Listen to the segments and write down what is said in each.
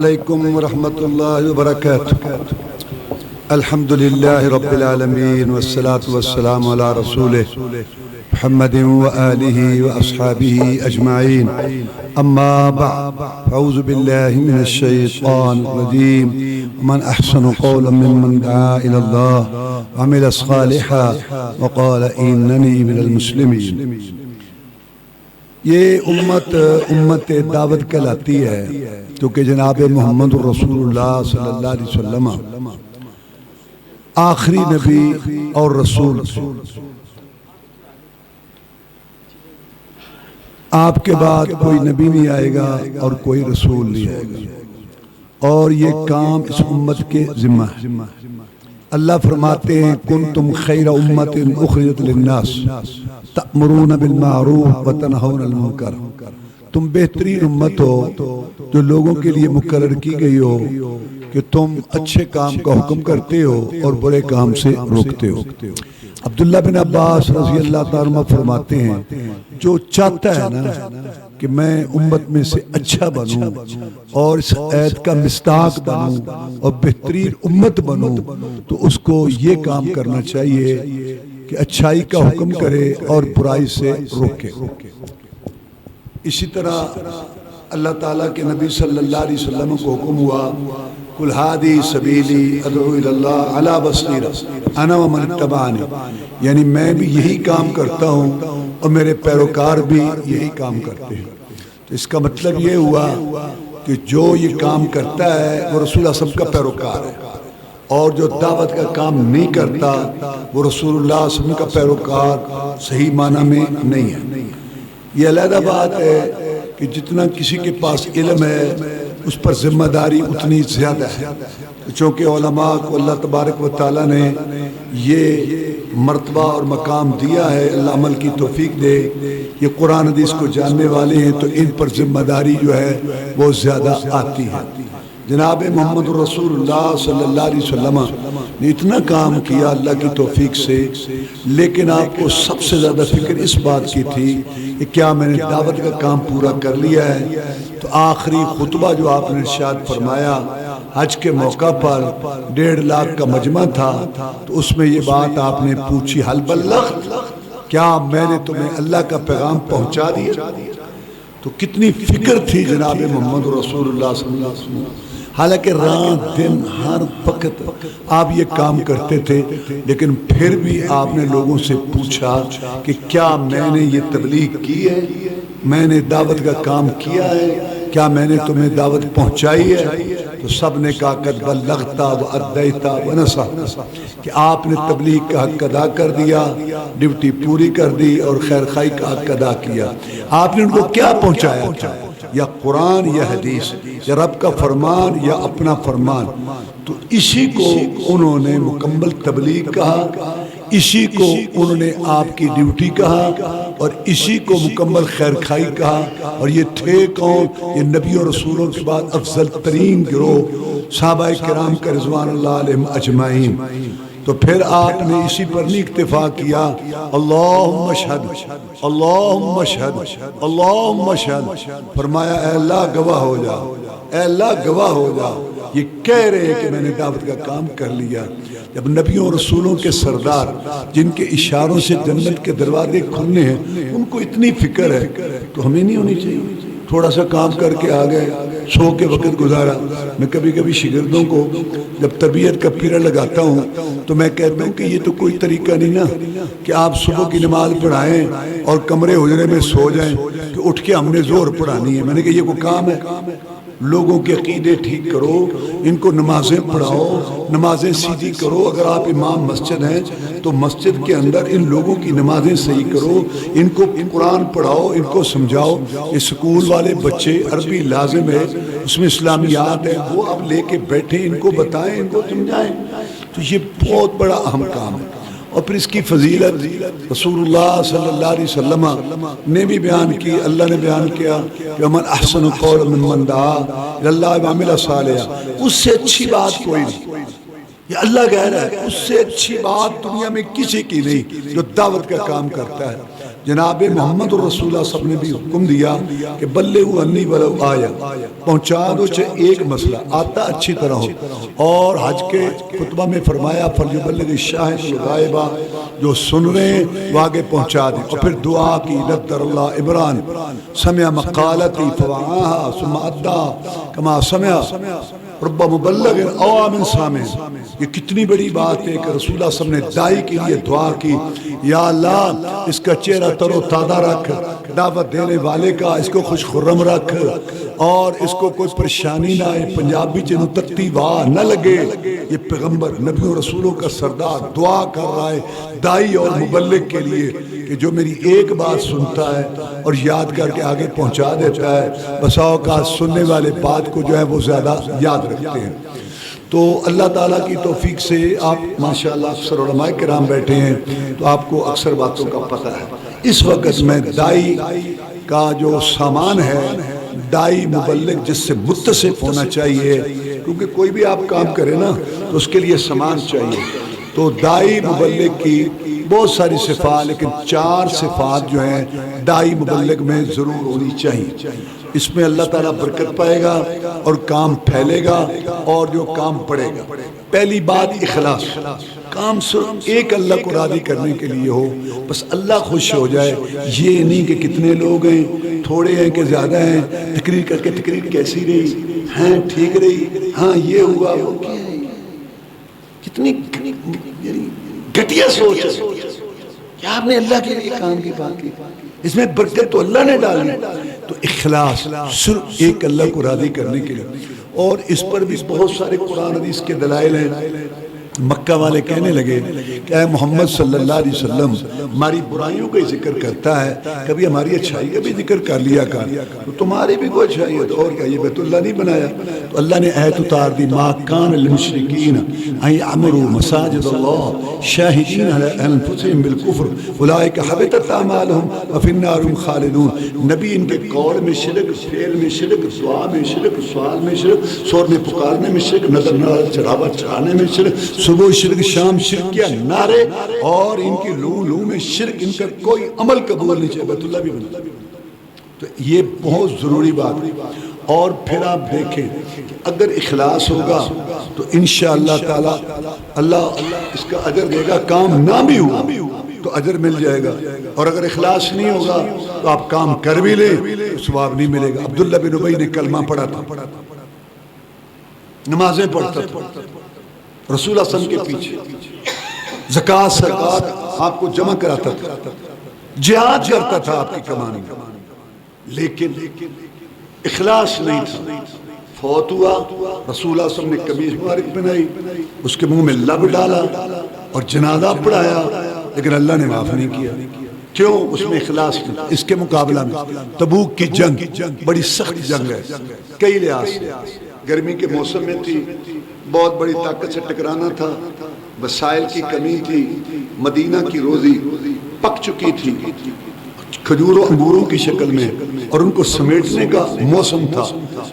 عليكم ورحمة الله وبركاته. الحمد لله رب العالمين والصلاة والسلام على رسوله محمد وآله وأصحابه أجمعين. أما بعد، أعوذ بالله من الشيطان الرجيم. ومن أحسن قولا ممن دعا إلى الله وعمل صالحا وقال إنني من المسلمين. یہ امت دعوت کہلاتی ہے کیونکہ جناب محمد رسول اللہ صلی اللہ علیہ وسلم آخری نبی اور رسول تھے. آپ کے بعد کوئی نبی نہیں آئے گا اور کوئی رسول نہیں آئے گا، اور یہ کام اس امت کے ذمہ ہے. اللہ فرماتے ہیں کنتم خیر امت اخرجت للناس تأمرون بالمعروف وتنہون عن المنکر. تم بہترین امت ہو جو لوگوں کے لیے مقرر کی گئی ہو کہ تم اچھے کام کا حکم کرتے ہو اور برے کام سے روکتے ہو. عبداللہ بن عباس رضی اللہ تعالیٰ عنہ فرماتے ہیں جو چاہتا ہے نا کہ میں امت میں سے اچھا بنوں اور اس عید کا مصداق بنوں اور بہترین امت بنوں تو اس کو یہ کام کرنا چاہیے کہ اچھائی کا حکم کرے اور برائی سے روکے. اسی طرح اللہ تعالیٰ کے نبی صلی اللہ علیہ وسلم کو حکم ہوا قل ہادی سبیلی ادعو الی اللہ علی بصیرہ انا ومن اتبعنی، یعنی میں بھی یہی کام کرتا ہوں اور میرے پیروکار بھی یہی کام کرتے ہیں. تو اس کا مطلب یہ ہوا کہ جو یہ کام کرتا ہے وہ رسول اللہ صلی اللہ علیہ وسلم کا پیروکار ہے، اور جو دعوت کا کام نہیں کرتا وہ رسول اللہ صلی اللہ علیہ وسلم کا پیروکار صحیح معنی میں نہیں ہے. یہ علیحدہ بات ہے کہ جتنا کسی کے پاس علم ہے اس پر ذمہ داری اتنی زیادہ ہے، چونکہ علماء کو اللہ تبارک و تعالیٰ نے یہ مرتبہ اور مقام دیا ہے. اللہ عمل کی توفیق دے. یہ قرآن حدیث کو جاننے والے ہیں تو ان پر ذمہ داری جو ہے وہ زیادہ آتی ہے. جناب محمد رسول اللہ صلی اللہ علیہ وسلم نے اتنا کام کیا اللہ کی توفیق سے، لیکن آپ کو سب سے زیادہ فکر اس بات کی تھی کہ کیا میں نے دعوت کا کام پورا کر لیا ہے. تو آخری خطبہ جو آپ نے ارشاد فرمایا حج کے موقع پر 1.5 لاکھ کا مجمع تھا، تو اس میں یہ بات آپ نے پوچھی حل بلغت، کیا میں نے تمہیں اللہ کا پیغام پہنچا دیا؟ تو کتنی فکر تھی جناب محمد رسول اللہ صلی اللہ علیہ وسلم. حالانکہ رات دن ہر وقت آپ یہ کام کرتے تھے، لیکن پھر بھی آپ نے لوگوں سے پوچھا کہ کیا میں نے یہ تبلیغ کی ہے، میں نے دعوت کا کام کیا ہے، کیا میں نے تمہیں دعوت پہنچائی ہے؟ تو سب نے کہا قد بلغت وادیت ونصحت، کہ آپ نے تبلیغ کا حق ادا کر دیا، ڈیوٹی پوری کر دی اور خیر خواہی کا حق ادا کیا. آپ نے ان کو کیا پہنچایا تھا؟ یا قرآن یا حدیث، یا رب کا فرمان یا اپنا فرمان. تو اسی کو انہوں نے مکمل تبلیغ کہا، اسی کو انہوں نے آپ کی ڈیوٹی کہا، اور اسی کو مکمل خیر خواہی کہا. اور یہ تھے کون؟ یہ نبی اور رسولوں کے بعد افضل ترین گروہ صحابہ کرام کا رضوان اللہ علیہم اجمعین. تو پھر آپ نے اسی پر نہیں اکتفا کیا، اللہم اشہد اللہم اشہد اللہم اشہد، فرمایا اے اللہ گواہ ہو جا، اے اللہ گواہ ہو جا. یہ کہہ رہے ہیں کہ میں نے دعوت کا کام کر لیا. جب نبیوں اور رسولوں کے سردار جن کے اشاروں سے جنت کے دروازے کھلنے ہیں ان کو اتنی فکر ہے تو ہمیں نہیں ہونی چاہیے؟ تھوڑا سا کام کر کے آ گئے، سو کے وقت گزارا. میں کبھی کبھی شاگردوں کو جب طبیعت کا پیریڈ لگاتا ہوں تو میں کہتا ہوں کہ یہ تو کوئی طریقہ نہیں نا کہ آپ صبح کی نماز پڑھائیں اور کمرے حجرے میں سو جائیں کہ اٹھ کے ہم نے زور پڑھانی ہے. میں نے کہا یہ کوئی کام ہے؟ لوگوں کے عقیدے ٹھیک کرو، ان کو نمازیں پڑھاؤ، نمازیں سیدھی کرو. اگر آپ امام مسجد ہیں تو مسجد کے اندر ان لوگوں کی نمازیں صحیح کرو، ان کو قرآن پڑھاؤ، ان کو سمجھاؤ. یہ سکول والے بچے عربی لازم ہے، اس میں اسلامیات ہے، وہ آپ لے کے بیٹھیں، ان کو بتائیں، ان کو سمجھائیں. تو یہ بہت بڑا اہم کام ہے. اور پھر اس کی فضیلت رسول اللہ صلی اللہ علیہ وسلم نے بھی بیان کی، اللہ نے بیان کیا کہ من احسن قولا ممن دعا الی اللہ وعمل صالحا. اس سے اچھی بات کوئی نہیں. یہ اللہ کہہ رہا ہے اس سے اچھی بات دنیا میں کسی کی نہیں جو دعوت کا کام کرتا ہے. جناب محمد الرسول اللہ صلی اللہ علیہ وسلم نے بھی حکم دیا کہ بلغوا انی ولو آیا، پہنچا دو چاہے ایک مسئلہ آتا اچھی طرح ہو۔ اور حج کے خطبہ میں فرمایا فلیبلغ الشاہد الغائبہ، جو سن رہے ہیں وہ آگے پہنچا دیں۔ اور پھر دعا کی نذر اللہ عمران سمع مقالتی فوعاها ثم ادّا کما سمع رب مبلغ او آمن سامع۔ یہ کتنی بڑی بات ہے کہ رسول اللہ صلی اللہ علیہ وسلم نے دائی کے لیے دعا کی، یا اللہ اس کا چہرہ تر و تازہ رکھ، دعوت دینے والے کا اس کو خوش خرم رکھ، اور اس کو کوئی پریشانی نہ آئے، پنجابی چنو تتی واہ نہ لگے۔ یہ پیغمبر نبی و رسولوں کا سردار دعا کر رہا ہے دائی اور مبلغ کے لیے کہ جو میری ایک بات سنتا ہے اور یاد کر کے آگے پہنچا دیتا ہے، بسا اوقات سننے والے بات کو جو ہے وہ زیادہ یاد رکھتے ہیں۔ تو اللہ تعالیٰ کی توفیق سے آپ ماشاءاللہ اکثر علماء کرام بیٹھے ہیں تو آپ کو اکثر باتوں کا پتہ ہے۔ اس وقت میں دائی کا جو سامان ہے، دائی مبلغ جس سے متصف ہونا چاہیے، کیونکہ کوئی بھی آپ کام کرے نا تو اس کے لیے سامان چاہیے۔ تو دائی مبلغ کی بہت ساری صفات، لیکن 4 صفات جو ہیں دائی مبلغ میں ضرور ہونی چاہیے۔ اس میں اللہ تعالیٰ برکت پائے گا اور کام پھیلے گا اور جو کام پڑے گا۔ پہلی بات اخلاص، کام صرف ایک اللہ کو راضی کرنے کے لیے ہو، بس اللہ خوش ہو جائے۔ یہ نہیں کہ کتنے لوگ ہیں، تھوڑے ہیں کہ زیادہ ہیں، تقریر کر کے تقریر کیسی رہی ہیں، ٹھیک رہی، ہاں یہ ہوا وہ کیا ہے، کتنی گھٹیا سوچ ہے کہ آپ نے اللہ کے لیے کام کی بات کی، اس میں برکت تو اللہ نے ڈالی۔ تو اخلاص صرف ایک اللہ کو راضی کرنے کے لیے، اور اس پر بھی بہت سارے قرآن حدیث کے دلائل ہیں۔ مکہ والے کہنے لگے کہ اے محمد صلی اللہ علیہ وسلم ہماری برائیوں کا ہی ذکر کرتا ہے، کبھی ہماری اچھائی کا بھی ذکر کر لیا کر، تو تمہاری بھی کوئی اچھائی ہے تو اور کیا، یہ بیت اللہ نہیں بنایا؟ تو اللہ نے آیت اتار دی، ما کان للمشرکین ان یعمروا مساجد اللہ شاہدین علی انفسہم بالکفر اولئک حبطت اعمالہم وفی النار هم خالدون۔ نبی ان کے قول میں شرک، فعل میں شرک، دعا میں شرک، سوال میں شرک، سورنے پکارنے میں شرک، نظر نظر چڑھاوا چڑھانے میں شرک، صبح شرک شام شرک کیا نعرے، اور ان کی لو میں شرک، ان کا کوئی عمل قبول نہیں چاہے، بیت اللہ بھی بنا۔ تو یہ بہت ضروری بات ہے۔ اور پھر آپ دیکھیں اگر اخلاص ہوگا تو انشاءاللہ تعالی اللہ اس کا اجر دے گا، کام نہ بھی ہوا تو اجر مل جائے گا، اور اگر اخلاص نہیں ہوگا تو آپ کام کر بھی لیں تو ثواب نہیں ملے گا۔ عبداللہ بن ابی نے کلمہ پڑھا تھا، نمازیں پڑھتا تھا رسول اللہ صلی اللہ علیہ وسلم کے پیچھے، زکوٰۃ صدقات آپ کو جمع کراتا تھا، جہاد کرتا تھا آپ کی کمانی، لیکن اخلاص نہیں تھا۔ فوت ہوا، رسول اللہ صلی اللہ علیہ وسلم نے قمیص مبارک پہنائی، اس کے منہ میں لب ڈالا اور جنازہ پڑھایا، لیکن اللہ نے معاف نہیں کیا۔ کیوں؟ اس میں اخلاص نہیں۔ اس کے مقابلہ میں تبوک کی جنگ بڑی سخت جنگ ہے، کئی لحاظ سے، گرمی کے موسم میں تھی، بہت بڑی طاقت سے ٹکرانا تھا، وسائل کی کمی تھی، مدینہ کی روزی پک چکی تھی کھجور و انگوروں کی شکل میں، اور ان کو سمیٹنے کا موسم تھا۔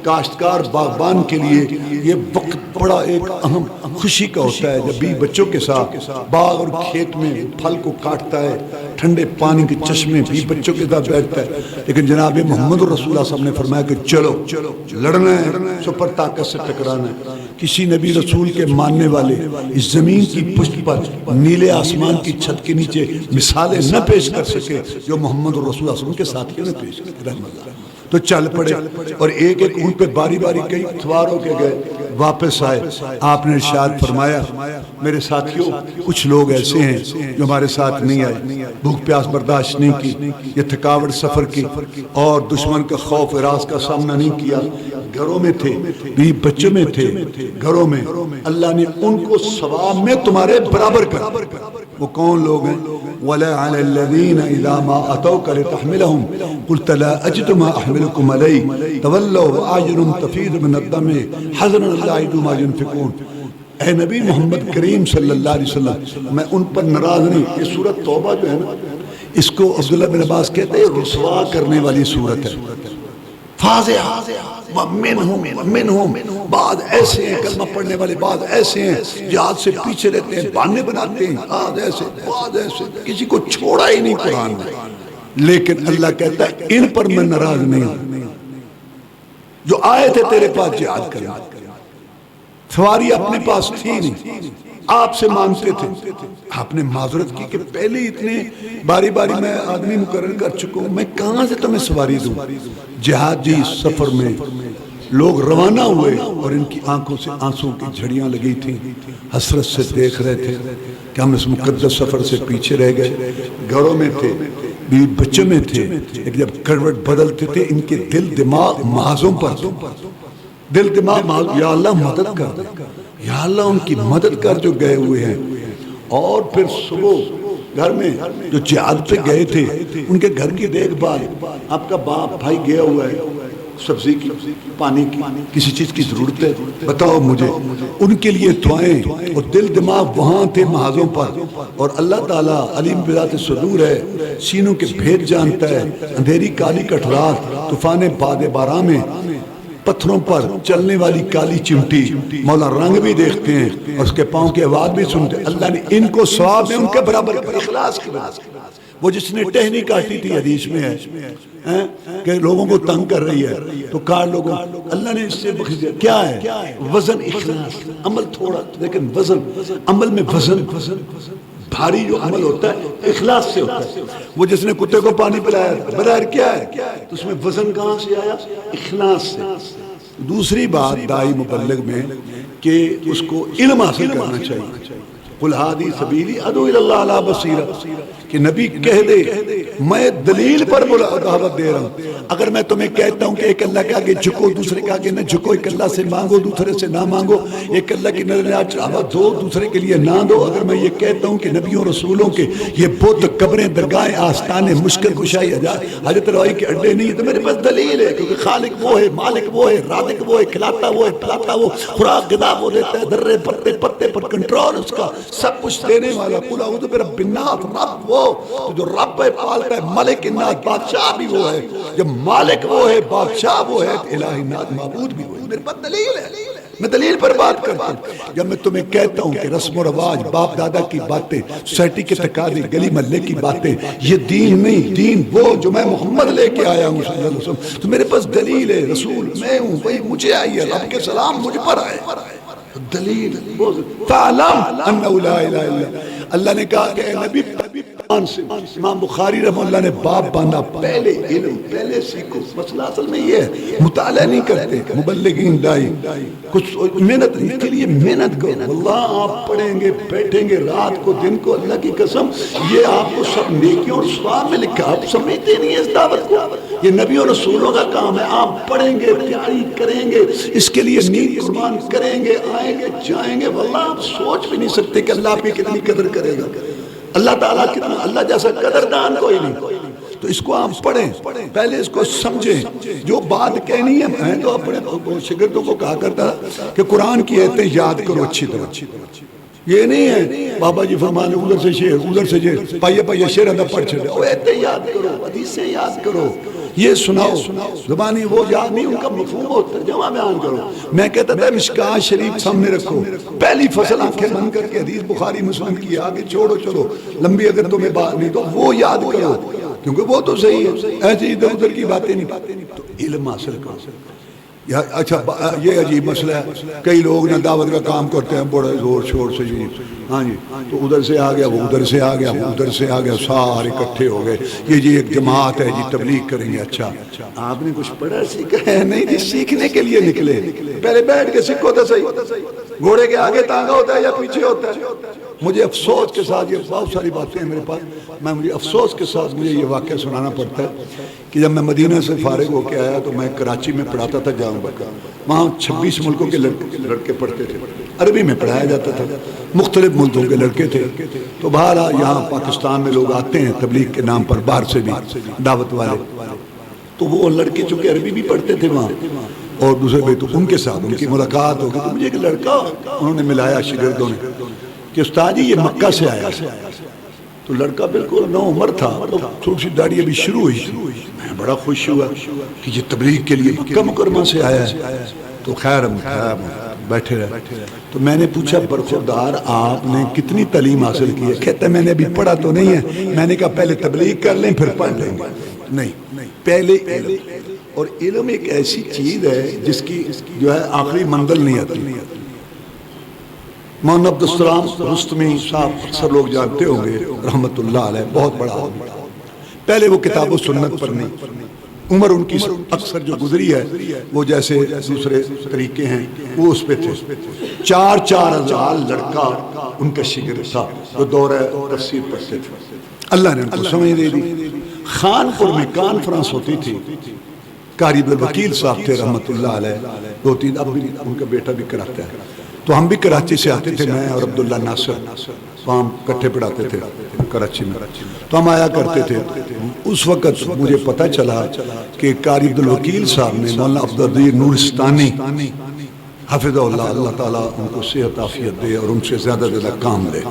کاشتکار باغبان کے لیے یہ وقت بڑا ایک اہم خوشی کا ہوتا ہے جب بھی بچوں کے ساتھ باغ اور کھیت میں پھل کو کاٹتا ہے، ٹھنڈے پانی کے چشمے بھی بچوں کے ساتھ بیٹھتا ہے۔ لیکن جناب محمد رسول اللہ صلی اللہ علیہ وسلم نے فرمایا کہ چلو لڑنا ہے، سپر طاقت سے ٹکرانا ہے۔ کسی نبی رسول کے ماننے والے اس زمین کی پشت پر نیلے آسمان کی چھت کے نیچے مثالیں نہ پیش کر سکے جو محمد رسول اللہ صلی اللہ علیہ وسلم کے ساتھیوں نے پیش کی، رحمت اللہ۔ تو چل پڑے اور ایک ایک اونٹ پہ باری باری کئی سوار ہو کے گئے، واپس آئے۔ آپ نے ارشاد فرمایا میرے ساتھیوں کچھ لوگ ایسے ہیں جو ہمارے ساتھ نہیں آئے، بھوک پیاس برداشت نہیں کی، یہ تھکاوٹ سفر کی، اور دشمن کا خوف اراض کا سامنا نہیں کیا، گھروں میں تھے، بیوی بچوں میں تھے، گھروں میں، اللہ نے ان کو ثواب میں تمہارے برابر کر۔ وہ کون لوگ ہیں؟ وَلَا عَلَى الَّذِينَ إِذَا مَا أَتَوْكَ لِتَحْمِلَهُمْ قُلْتَ لَا أَجِدُ مَا أَحْمِلُكُمْ عَلَيْهِ تَوَلَّوْا وَأَعْيُنُهُمْ تَفِيضُ مِنَ الدَّمِ حَزَنًا لَّا يَجِدُوا مَا يُنفِقُونَ۔ اے نبی محمد کریم صلی اللہ علیہ وسلم، میں ان پر ناراض نہیں۔ یہ سورت توبہ جو ہے نا، اس کو عبداللہ بن عباس کہتے ہیں رسوا کرنے والی سورت ہے، فاضحہ۔ وَمِنْهُمْ بعض ایسے ہیں کلمہ پڑھنے والے، بعض ایسے ہیں جہاد سے پیچھے رہتے ہیں، بہانے بناتے ہیں، بعض ایسے، کسی کو چھوڑا ہی نہیں قرآن میں۔ لیکن اللہ کہتا ہے ان پر میں ناراض نہیں ہوں جو آئے تھے تیرے پاس جہاد کرنے. سواری اپنے پاس تھی نہیں، آپ سے مانگتے تھے. آپ نے معذرت کی کہ پہلے اتنے باری باری میں آدمی مقرر کر چکا ہوں، میں کہاں سے تمہیں سواری دوں. جہادی سفر میں لوگ روانہ ہوئے اور ان کی آنکھوں سے آنسوں کی جھڑیاں لگی تھیں، حسرت سے دیکھ رہے تھے کہ ہم اس مقدس سفر سے پیچھے رہ گئے. گھروں میں تھے، بیوی بچوں میں تھے، ایک جب کروٹ بدلتے تھے ان کے دل دماغ محاذوں پر، دل دماغ یا اللہ مدد کر، یا اللہ ان کی مدد کر جو گئے ہوئے ہیں. اور پھر صبح گھر میں جو جہاد پہ گئے تھے ان کے گھر کی دیکھ بھال، آپ کا باپ بھائی گیا ہوا ہے، سبزی کی، پانی کی، کسی چیز کی ضرورت ہے، بتاؤ مجھے. ان کے لیے دعائیں اور دل دماغ وہاں تھے محاذوں پر. اور اللہ تعالیٰ علیم بذات صدور ہے، سینوں کے بھید جانتا ہے. اندھیری کالی کٹرات، طوفان باد باران میں پتھروں پر چلنے والی کالی چمٹی، مولا رنگ بھی دیکھتے ہیں اور اس کے پاؤں کی آواز بھی سنتے ہیں. اللہ نے ان کو ثواب میں ان کے برابر اخلاص کی بات. وہ جس نے ٹہنی کاٹی تھی حدیث میں ہے کہ لوگوں کو تنگ کر رہی ہے تو کاٹ لوگوں، اللہ نے اس سے بخش دیا. کیا ہے؟ وزن اخلاص. عمل تھوڑا لیکن وزن، عمل میں وزن. بھاری جو عمل ہوتا ہے اخلاص سے ہوتا ہے. وہ جس نے کتے کو پانی پلایا بظاہر کیا ہے تو اس میں وزن کہاں سے آیا؟ اخلاص سے. دوسری بات داعی مبلغ میں کہ اس کو علم حاصل کرنا چاہیے. قل ہادی سبیلی ادعو الی اللہ علی بصیرہ، کہ نبی کہہ دے میں دلیل پر دعوت دے رہا ہوں. اگر میں تمہیں کہتا ہوں کہ ایک اللہ کے آگے جھکو، دوسرے کے آگے نہ جھکو، ایک اللہ سے مانگو دوسرے سے نہ مانگو، ایک اللہ کی نظر چڑھاوا دو دوسرے کے لیے نہ دو. اگر میں یہ کہتا ہوں کہ نبیوں رسولوں کے یہ بت، قبریں، درگاہیں، آستانے، مشکل کشائی، حاجت روائی کے اڈے نہیں، تو میرے پاس دلیل ہے. کیونکہ خالق وہ ہے، مالک وہ ہے، رازق وہ ہے، کھلاتا وہ ہے، پلاتا وہ، خوراک غذا وہ دیتا ہے، درے پتے پتے پر کنٹرول اس کا، سب کچھ دینے والا. قل اعوذ برب الناس، رب وہ جو رب ہے پالتا ہے، ملک الناس بادشاہ بھی وہ ہے، جب مالک وہ ہے بادشاہ وہ ہے تو الہ الناس معبود بھی وہ ہے. میرے پاس دلیل ہے، میں دلیل پر بات کرتا ہوں. جب میں تمہیں کہتا ہوں کہ رسم و رواج، باپ دادا کی باتیں، سوسائٹی کے تقاضے، گلی محلے کی باتیں یہ دین نہیں، دین وہ جو میں محمد لے کے آیا ہوں صلی اللہ علیہ وسلم، تو میرے پاس دلیل ہے. رسول میں ہوں، وہی مجھے آئی ہے، رب کے سلام مجھ پر آئے. دلیل فَعْلَمْ أَنَّهُ لَا إِلَهَ إِلَّا. اللہ نے کہا کہ اے نبی، امام بخاری رحمہ اللہ نے باب باندھا، پہلے علم، پہلے سیکھو. مسئلہ اصل میں یہ ہے مطالعہ نہیں کرتے مبلغین دائی، کچھ محنت ان کے لیے محنت کرو. واللہ آپ پڑھیں گے، بیٹھیں گے رات کو دن کو، اللہ کی قسم یہ آپ کو سب نیکیوں اور ثواب میں لکھا. آپ سمجھتے نہیں اس دعوت کو، یہ نبیوں رسولوں کا کام ہے. آپ پڑھیں گے، تیاری کریں گے، اس کے لیے نیند قربان کریں گے، آئیں گے جائیں گے. واللہ آپ سوچ بھی نہیں سکتے کہ اللہ آپ کی کتنی قدر کرے گا. اللہ تعالیٰ کتنا، اللہ جیسا قدردان کوئی نہیں. تو اس کو آپ پڑھیں، پہلے اس کو سمجھیں. جو بات کہنی ہے میں تو اپنے شاگردوں کو کہا کرتا کہ قرآن کی آیتیں یاد کرو اچھی طرح. یہ نہیں ہے بابا جی فرمانے ادھر سے شعر ادھر سے شعر، پائیے پائیے شعر اندر پڑھ چھڑے. آیتیں یاد کرو، حدیثیں یاد کرو، یہ سناؤ. زبانی وہ یاد نہیں، ان کا مفہوم ہوتا ہے، جمع بیان کرو. میں کہتا تھا مشکاۃ شریف سامنے رکھو، پہلی فصل آنکھیں بند کر کے حدیث بخاری مسلم کی، آگے چھوڑو چلو لمبی اگر تمہیں بات نہیں تو وہ یاد کرو، کیونکہ وہ تو صحیح ہے. ایسی ادھر ادھر کی باتیں نہیں. تو علم حاصل کرو. اچھا یہ عجیب مسئلہ ہے، کئی لوگ نہ دعوت کا کام کرتے ہیں بڑے زور شور سے جی، ہاں جی تو ادھر سے آ گیا، وہ ادھر سے آ گیا، وہ ادھر سے آ گیا، سارے اکٹھے ہو گئے. یہ جی ایک جماعت ہے جی، تبلیغ کریں گے. اچھا آپ نے کچھ پڑھا سیکھا ہے؟ نہیں جی، سیکھنے کے لیے نکلے. پہلے بیٹھ کے سیکھو تو صحیح. گھوڑے کے آگے تانگا ہوتا ہے یا پیچھے ہوتا ہے؟ مجھے افسوس کے ساتھ، یہ بہت ساری باتیں ہیں میرے پاس، مجھے افسوس کے ساتھ مجھے یہ واقعہ سنانا پڑتا ہے کہ جب میں مدینہ سے فارغ ہو کے آیا تو میں کراچی میں پڑھاتا تھا جامعہ بکر. وہاں 26 ملکوں کے لڑکے پڑھتے تھے، عربی میں پڑھایا جاتا تھا، مختلف ملکوں کے لڑکے تھے. تو بہرحال یہاں پاکستان میں لوگ آتے ہیں تبلیغ کے نام پر، باہر سے بھی دعوت والے. تو وہ لڑکے چونکہ عربی بھی پڑھتے تھے وہاں اور دوسرے بھی، تو ان کے ساتھ ان کی ملاقات ہو گئی. تو مجھے ایک لڑکا انہوں نے ملایا شاگردوں نے کہ استاد جی یہ مکہ سے آیا. تو لڑکا بالکل نو عمر تھا، چھوٹی سی داڑھی ابھی شروع ہوئی تھی. میں بڑا خوش ہوا کہ یہ تبلیغ کے لیے مکہ مکرمہ سے آیا ہے. تو خیر بیٹھے رہے. تو میں نے پوچھا برخوردار آپ نے کتنی تعلیم حاصل کی ہے؟ کہتا ہے میں نے ابھی پڑھا تو نہیں ہے. میں نے کہا پہلے تبلیغ کر لیں پھر پڑھ لیں گے. نہیں، پہلے علم. اور علم ایک ایسی چیز ہے جس کی جو ہے آخری منزل نہیں آتی. مولانا عبدالسلام رستمی صاحب اکثر لوگ جانتے ہوں گے رحمت اللہ علیہ، بہت بڑا آدمی. پہلے وہ کتاب و سنت پر نہیں، عمر ان کی اکثر جو گزری ہے وہ جیسے دوسرے طریقے ہیں وہ اس پہ تھے. 4 ہزار لڑکا ان کا شاگرد تھا جو دورہ تفسیر پڑھتے تھے. اللہ نے ان کو سمجھ دے دی. خانپور میں کانفرنس ہوتی تھی. قاری عبدالوکیل صاحب تھے رحمت اللہ علیہ، 2-3 اب بھی ان کا بیٹا بھی کراتا ہے. تو ہم بھی کراچی سے آتے تھے، میں اور عبداللہ ناصر وہاں کٹھے پڑھاتے تھے کراچی میں. تو ہم آیا کرتے تھے. اس وقت مجھے پتہ چلا کہ قاری عبدالوکیل صاحب نے مولانا عبدالعزیز نورستانی حفظہ اللہ، اللہ تعالیٰ ان کو صحت عافیت دے اور ان سے زیادہ کام لے.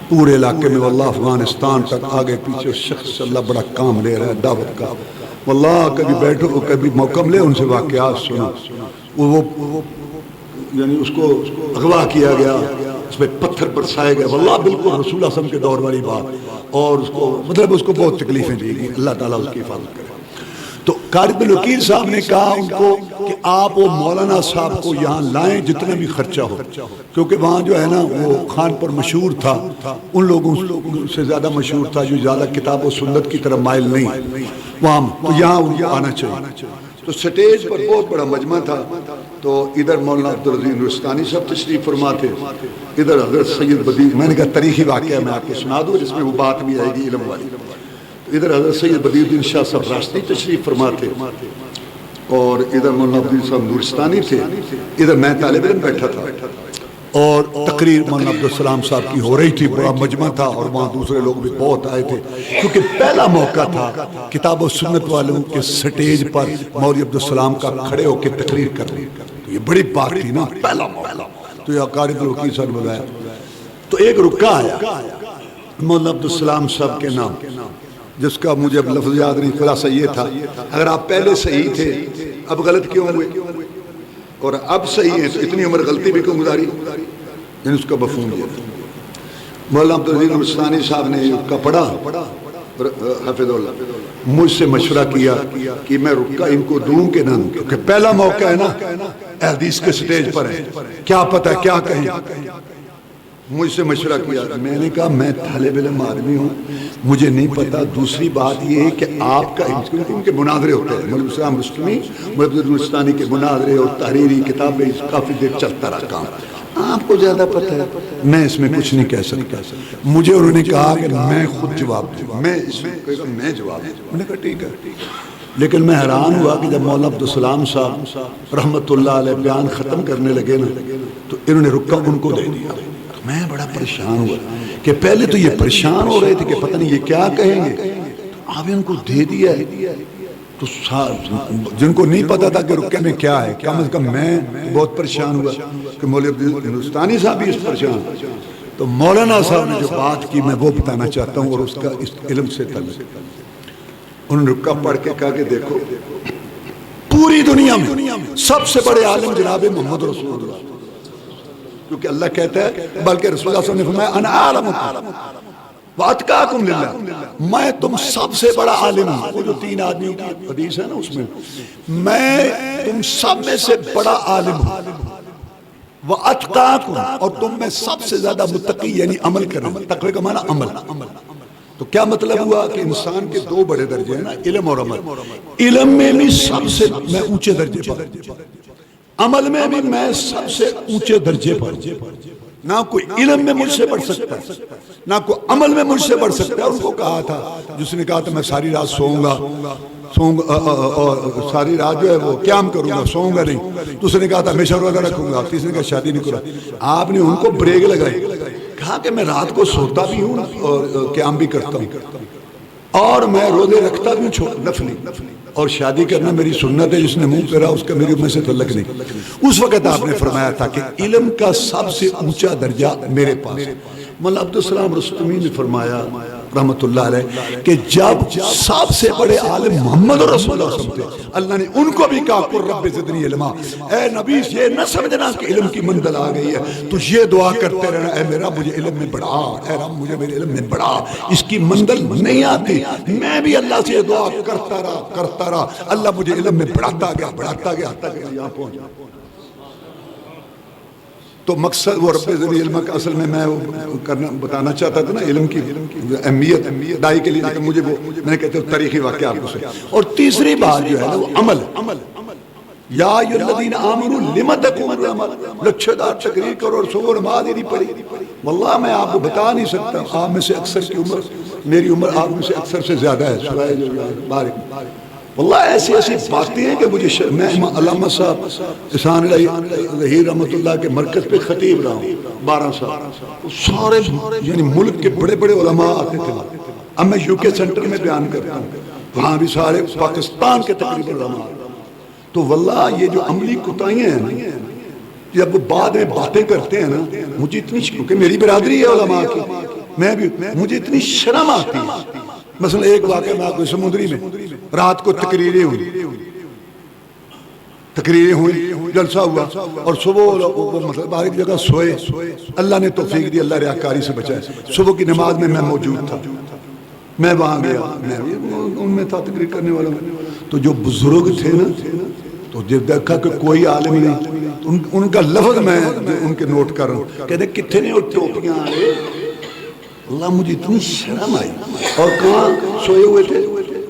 پورے علاقے میں واللہ افغانستان تک آگے پیچھے شخص اللہ بڑا کام لے رہا ہے دعوت کا. واللہ کبھی بیٹھو کبھی موقع ملے ان سے واقعات سنو. وہ یعنی اس کو اغوا کیا گیا، اس میں پتھر برسائے گئے، واللہ بالکل رسول اللہ صلی اللہ علیہ وسلم کے دور والی بات. اور اس کو مطلب اس کو بہت تکلیفیں دی گئی. اللہ تعالیٰ اس کی حفاظت کرے. تو قاری عبدالوکیل صاحب نے کہا ان کو کہ آپ وہ مولانا صاحب کو یہاں لائیں جتنا بھی خرچہ ہو، کیونکہ وہاں جو ہے نا وہ خانپور مشہور تھا، ان لوگوں سے زیادہ مشہور تھا جو زیادہ کتاب و سنت کی طرف مائل نہیں. وہاں تو یہاں ان کو آنا چاہیے. تو سٹیج پر بہت بڑا مجمع تھا. تو ادھر مولانا عبدالعزیز نورستانی صاحب تشریف فرما تھے، ادھر حضرت سید بدیع، میں نے کہا تاریخی واقعہ میں آپ کو سنا دوں جس میں وہ بات بھی آئے گی علم والی. ادھر حضرت سید بدیع الدین شاہ صاحب راشدی تشریف فرما تھے اور ادھر مولانا عبدالعزیز صاحب نورستانی تھے. ادھر میں طالب علم بیٹھا تھا اور تقریر مولانا عبدالسلام صاحب کی ہو رہی تھی. بڑا مجمع تھا اور وہاں دوسرے لوگ بھی بہت آئے تھے کیونکہ پہلا موقع تھا کتاب و سنت والوں کے سٹیج پر مولوی عبدالسلام کا کھڑے ہو کے تقریر کرنے. یہ بڑی بات تھی نا، پہلا موقع. تو یہ قاری عبدالوکیل صاحب نے بتایا. تو ایک رکا آیا مولانا عبدالسلام صاحب کے نام، جس کا مجھے اب لفظ یاد نہیں، خلاصہ یہ تھا اگر آپ پہلے صحیح تھے اب غلط کیوں ہوئے، اور اب صحیح ہیں تو اتنی عمر غلطی بھی کیوں گزاری. یعنی اس کا مفہوم یہ تھا. مولانا عبدالعزیز نورستانی صاحب نے کا پڑھا حفظ اللہ، مجھ سے مشورہ کیا کہ میں رکا ان کو دوں کہ نہ دوں، کیونکہ پہلا موقع ہے نا، حدیث کے سٹیج پر ہے، کیا پتہ کیا کہیں. مجھ سے مشورہ کیا. میں نے کہا میں طالب علم آدمی ہوں، مجھے نہیں پتا. دوسری بات یہ ہے کہ آپ کا ان کے مناظرے ہوتے ہیں، مولانا عبدالسلام رستمی مولانا نورستانی کے مناظرے اور تحریری کتابیں کافی دیر چلتا رہا کام. آپ کو زیادہ پتہ ہے، میں اس میں کچھ نہیں کہہ سکتا. مجھے انہوں نے کہا کہ میں خود جواب دوں، میں جواب دوں. میں نے کہا ٹھیک ہے. لیکن میں حیران ہوا کہ جب مولانا عبدالسلام صاحب رحمت اللہ علیہ بیان ختم کرنے لگے نا تو انہوں نے رکا ان کو دے دیا. میں بڑا پریشان ہوا کہ پہلے تو یہ پریشان ہو رہے تھے کہ پتہ نہیں یہ کیا کہیں گے، آپ ان کو دے دیا ہے. تو جن کو نہیں پتا تھا کہ رکے میں کیا ہے، کم از کم میں بہت پریشان ہوا کہ مولانا ہندوستانی صاحب بھی اس پریشان. تو مولانا صاحب نے جو بات کی میں وہ بتانا چاہتا ہوں اور اس کا اس علم سے تعلق. انہوں نے رکا پڑھ کے کہا کہ دیکھو پوری دنیا میں سب سے بڑے عالم جناب محمد رسول اللہ، کیونکہ اللہ کہتا ہے بلکہ رسول اللہ صلی اللہ علیہ وسلم نے فرمایا انا اعلمکم واتقاکم للہ، میں تم سب سے بڑا عالم ہوں. وہ جو 3 آدمیوں کی حدیث ہے نا اس میں تم سب میں سے بڑا عالم ہوں. واتقاکم، اور تم میں سب سے زیادہ متقی یعنی عمل کرنے. تقوی کا معنی عمل. تو کیا مطلب ہوا کہ انسان کے 2 بڑے درجے ہیں نا، علم اور عمل. علم میں بھی سب سے میں اونچے درجے پر، عمل میں بھی میں سب سے اونچے درجے پر. نہ کوئی علم میں مجھ سے بڑھ سکتا ہے، نہ کوئی عمل میں مجھ سے بڑھ سکتا ہے. ان کو کہا تھا، جس نے کہا تھا میں ساری رات سوؤں گا اور ساری رات جو ہے وہ قیام کروں گا، سوؤں گا نہیں. دوسرے نے کہا تھا ہمیشہ روزہ رکھوں گا. تیسرے نے کہا شادی نہیں کروں. آپ نے ان کو بریک لگائی، کہا کہ میں رات کو سوتا بھی ہوں اور قیام بھی کرتا ہوں اور میں روزے رکھتا بھی ہوں نفلی، اور شادی کرنا میری سنت ہے. جس نے منہ پھیرا اس کا میری میں سے تعلق نہیں. اس وقت آپ نے فرمایا تھا کہ علم کا سب سے اونچا درجہ میرے پاس. مولانا عبدالسلام رستمی نے فرمایا رحمت اللہ علیہ کہ جب سب سے بڑے عالم محمد رسول اللہ صلی اللہ علیہ وسلم تھے، اللہ نے ان کو بھی کہا قل رب زدنی علما، اے نبی یہ نہ سمجھنا کہ علم کی منزل آ گئی ہے، تو یہ دعا کرتے رہنا اے میرا مجھے علم میں بڑھا، اے رب مجھے میرے علم میں بڑھا۔ اس کی منزل نہیں آتی، میں بھی اللہ سے دعا کرتا رہا، اللہ مجھے علم میں بڑھاتا گیا حتیٰ کہ یہاں پہنچا۔ تو مقصد وہ رب زدنی علما کا اصل میں بتانا چاہتا تھا نا علم کی اہمیت دائی کے لیے، لیکن مجھے وہ میں نے کہتے ہیں تاریخی واقعہ آپ کو سے۔ اور تیسری بات جو ہے نا وہ عمل، یا ایھا الذین آمنوا لم تقولون عمل، لچھدار تقریر کرو اور صبح نماز ہی نہیں پڑھی۔ واللہ میں آپ کو بتا نہیں سکتا، آپ میں سے اکثر کی عمر، میری عمر آپ میں سے اکثر سے زیادہ ہے، سورہ بارک، واللہ ایسی باتیں ہیں کہ مجھے میں علامہ صاحب احسان ظہیر رحمۃ اللہ کے مرکز پہ خطیب رہا ہوں 12 سال، سارے یعنی ملک کے بڑے بڑے علماء آتے تھے، اب میں یو کے سینٹر میں بیان کرتا ہوں، وہاں بھی سارے پاکستان کے تقریباً علماء۔ تو واللہ یہ جو عملی کوتاہیاں ہیں نا، جب وہ بعد میں باتیں کرتے ہیں نا، مجھے اتنی، کیونکہ میری برادری ہے علماء کی، میں بھی، مجھے اتنی شرم آتی ہے۔ مثلا ایک واقعہ میں آپ کو، سمندری میں رات کو تقریریں ہوئی، جلسہ ہوا، اور صبح مطلب باہر ایک جگہ سوئے، اللہ نے توفیق دی، اللہ ریاکاری سے بچائے، صبح کی نماز میں موجود تھا، میں وہاں گیا، میں بھی ان میں تھا تقریر کرنے والا میں، تو جو بزرگ تھے نا، تو جب دیکھا کہ کوئی عالم نہیں، ان کا لفظ میں ان کے نوٹ کر رہا ہوں، کہتے کتنے نے وہ ٹوپیاں آئے، اللہ مجھے اتنی شرم آئی، اور کہاں سوئے ہوئے تھے،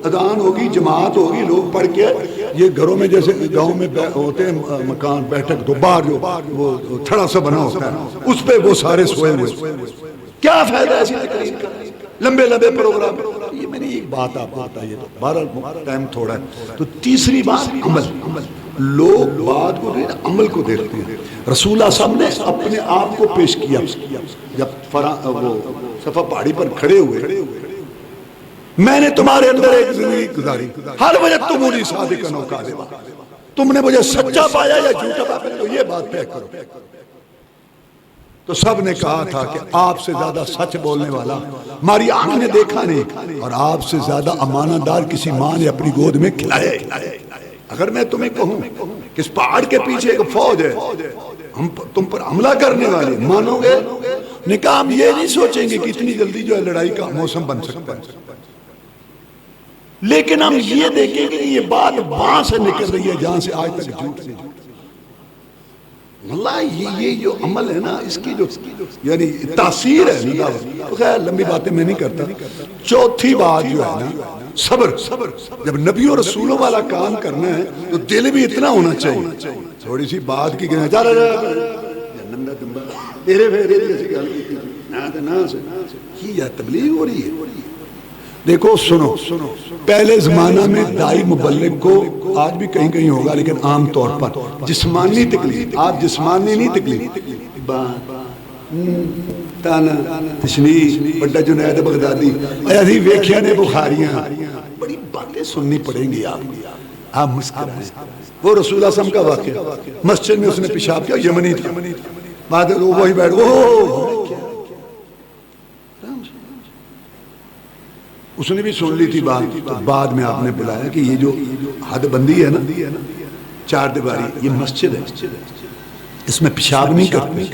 اذان ہوگی، جماعت ہوگی، لوگ پڑھ کے، یہ گھروں میں جیسے گاؤں میں ہوتے ہیں مکان بیٹھک، تو باہر جو وہ تھڑا سا بنا ہوتا ہے، اس پہ وہ سارے سوئے ہوئے، کیا فائدہ ایسی تقریر کا، لمبے پروگرام۔ یہ میں نے ایک بات آپ کو بتائی ہے، بہرحال ٹائم تھوڑا ہے۔ تو تیسری بات عمل، لوگ بات کو نہیں عمل کو دیکھتے ہیں۔ رسول اللہ صاحب نے اپنے آپ کو پیش کیا، جب وہ صفا پہاڑی پر کھڑے ہوئے، میں نے تمہارے اندر ایک زندگی گزاری، ہر وجدتمونی صادقا و کاذبا، تم نے مجھے سچا پایا یا جھوٹا پایا، تو یہ بات طے کرو۔ تو سب نے کہا تھا کہ آپ سے زیادہ سچ بولنے والا ہماری آنکھ نے دیکھا نہیں، اور آپ سے زیادہ امانت دار کسی ماں نے اپنی گود میں کھلایا۔ اگر میں تمہیں کہوں کہ اس پہاڑ کے پیچھے ایک فوج ہے، ہم تم پر حملہ کرنے والے، مانو گے؟ نے کہا ہم یہ نہیں سوچیں گے کہ اتنی جلدی جو ہے لڑائی کا موسم بن سکتا ہے، لیکن ہم یہ دیکھیں گے کہ یہ بات وہاں سے نکل رہی ہے جہاں سے آج تک جھوٹ نہیں۔ اللہ یہ جو عمل ہے نا، اس کی جو یعنی تاثیر ہے، خیر لمبی باتیں میں نہیں کرتا۔ چوتھی بات جو ہے نا، صبر۔ جب نبیوں رسولوں والا کام کرنا ہے تو دل بھی اتنا ہونا چاہیے، تھوڑی سی بات کی تبلیغ ہو رہی ہے۔ دیکھو سنو، پہلے زمانہ میں دائی مبلغ کو، آج بھی کہیں کہیں ہوگا لیکن عام طور پر جسمانی تکلیف، آپ جسمانی نہیں تکلیف، تانا تشنیع، بڑا جنید بغدادی، ایسی ویکھیا نے بخاریاں، بڑی باتیں سننی پڑیں گی آپ مسکرائیں۔ وہ رسول اللہ صلی اللہ علیہ وسلم کا واقعہ، مسجد میں اس نے پیشاب کیا، یمنی تھا، بعد وہی بیٹھ اس نے بھی سن لی تھی بات، تو بعد میں آپ نے بلایا کہ یہ جو حد بندی ہے نا، چار دیواری، یہ مسجد ہے، اس میں پیشاب نہیں کرتے،